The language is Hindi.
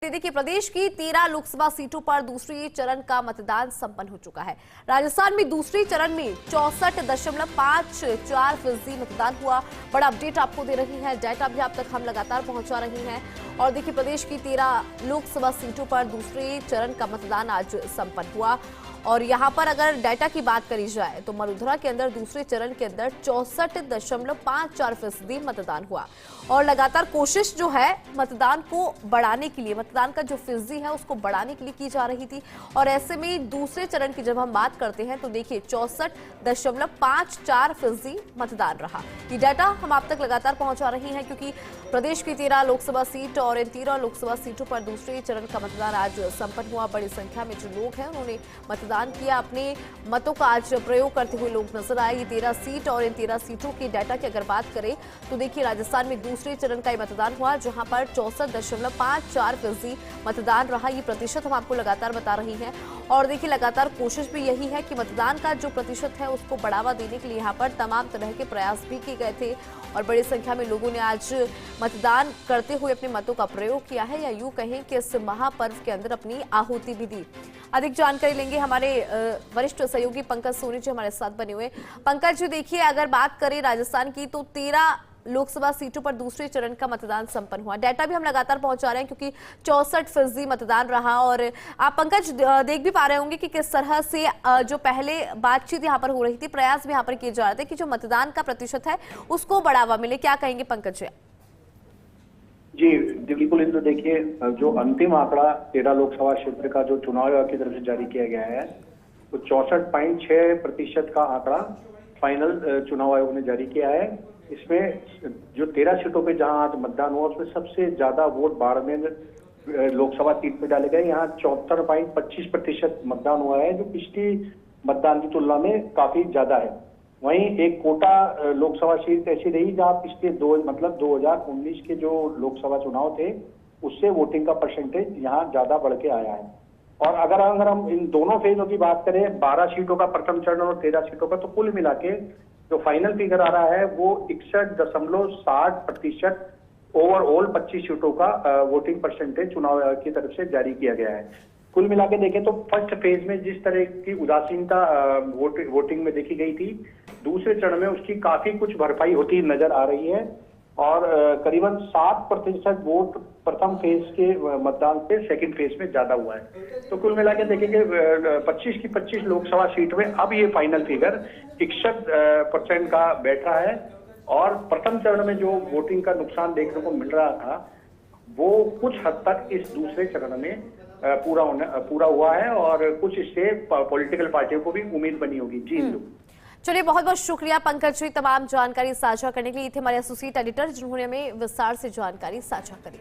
देखिए, प्रदेश की 13 लोकसभा सीटों पर दूसरी चरण का मतदान संपन्न हो चुका है। राजस्थान में दूसरी चरण में 64.54% मतदान हुआ। बड़ा अपडेट आपको दे रही है, डाटा भी आप तक हम लगातार पहुंचा रही हैं। और देखिए, प्रदेश की 13 लोकसभा सीटों पर दूसरे चरण का मतदान आज संपन्न हुआ। और यहां पर अगर डाटा की बात करी जाए तो मरुधरा के अंदर दूसरे चरण के अंदर 64.54% मतदान हुआ। और लगातार कोशिश जो है मतदान को बढ़ाने के लिए, मतदान का जो फीसदी है उसको बढ़ाने के लिए की जा रही थी। और ऐसे में दूसरे चरण की जब हम बात करते हैं तो देखिए 64.54% मतदान रहा। ये डाटा हम आप तक लगातार पहुंचा रही हैं, क्योंकि प्रदेश की 13 लोकसभा सीट और इन 13 लोकसभा सीटों पर दूसरे चरण का मतदान आज संपन्न हुआ। बड़ी संख्या में जो लोग हैं उन्होंने मतदान किया, अपने मतों का आज प्रयोग करते हुए लोग नजर आए। ये 13 सीट और इन 13 सीटों की डाटा की अगर बात करें तो देखिए, राजस्थान में दूसरे चरण का मतदान हुआ, जहां पर 64.54% मतदान रहा। ये प्रतिशत हम आपको लगातार बता रही हैं। और देखिए, लगातार कोशिश भी यही है कि मतदान का जो प्रतिशत है उसको बढ़ावा देने के लिए यहाँ पर तमाम तरह के प्रयास भी किए गए थे। और बड़ी संख्या में लोगों ने आज मतदान करते हुए अपने मतों का प्रयोग किया है, या यूं कहें कि इस महापर्व के अंदर अपनी आहुति भी दी। अधिक जानकारी लेंगे हमारे वरिष्ठ सहयोगी पंकज सोनी जी हमारे साथ बने हुए। पंकज जी, देखिए, अगर बात करें राजस्थान की तो 13 लोकसभा सीटों पर दूसरे चरण का मतदान संपन्न हुआ। डाटा भी हम लगातार पहुंचा रहे हैं, क्योंकि 64% मतदान रहा। और आप पंकज देख भी पा रहे होंगे कि किस तरह से जो पहले बातचीत यहाँ पर हो रही थी, प्रयास भी यहाँ पर किए जा रहे थे कि जो मतदान का प्रतिशत है उसको बढ़ावा मिले। क्या कहेंगे पंकज जी? बिल्कुल। तो देखिए, जो अंतिम आंकड़ा 13 लोकसभा क्षेत्र का जो चुनाव आयोग की तरफ से जारी किया गया है, तो 64.6% का आंकड़ा फाइनल चुनाव आयोग ने जारी किया है। इसमें जो 13 सीटों पे जहां आज मतदान हुआ उसमें सबसे ज्यादा वोट बाड़मेर लोकसभा सीट में डाले गए। यहाँ 74.25% मतदान हुआ है, जो पिछली मतदान की तुलना में काफी ज्यादा है। वहीं एक कोटा लोकसभा सीट ऐसी रही जहां पिछले 2019 के जो लोकसभा चुनाव थे उससे वोटिंग का परसेंटेज यहाँ ज्यादा बढ़ के आया है। और अगर हम इन दोनों फेजों की बात करें, 12 सीटों का प्रथम चरण और 13 सीटों का, तो कुल मिला के जो फाइनल फिगर आ रहा है वो 61.60% ओवरऑल 25 सीटों का वोटिंग परसेंटेज चुनाव आयोग की तरफ से जारी किया गया है। कुल मिला के देखें तो फर्स्ट फेज में जिस तरह की उदासीनता वोटिंग में देखी गई थी, दूसरे चरण में उसकी काफी कुछ भरपाई होती नजर आ रही है। और करीबन 7% वोट प्रथम फेज के मतदान से सेकंड फेज में ज्यादा हुआ है। तो कुल मिला के देखेंगे 25 की 25 लोकसभा सीट में अब ये फाइनल फिगर 61% का बैठ रहा है। और प्रथम चरण में जो वोटिंग का नुकसान देखने को मिल रहा था वो कुछ हद तक इस दूसरे चरण में पूरा हुआ है। और कुछ इससे पॉलिटिकल पार्टियों को भी उम्मीद बनी होगी। जी इंदु। चलिए, बहुत बहुत शुक्रिया पंकज जी तमाम जानकारी साझा करने के लिए। थे हमारे एसोसिएट एडिटर जिन्होंने हमें विस्तार से जानकारी साझा करी।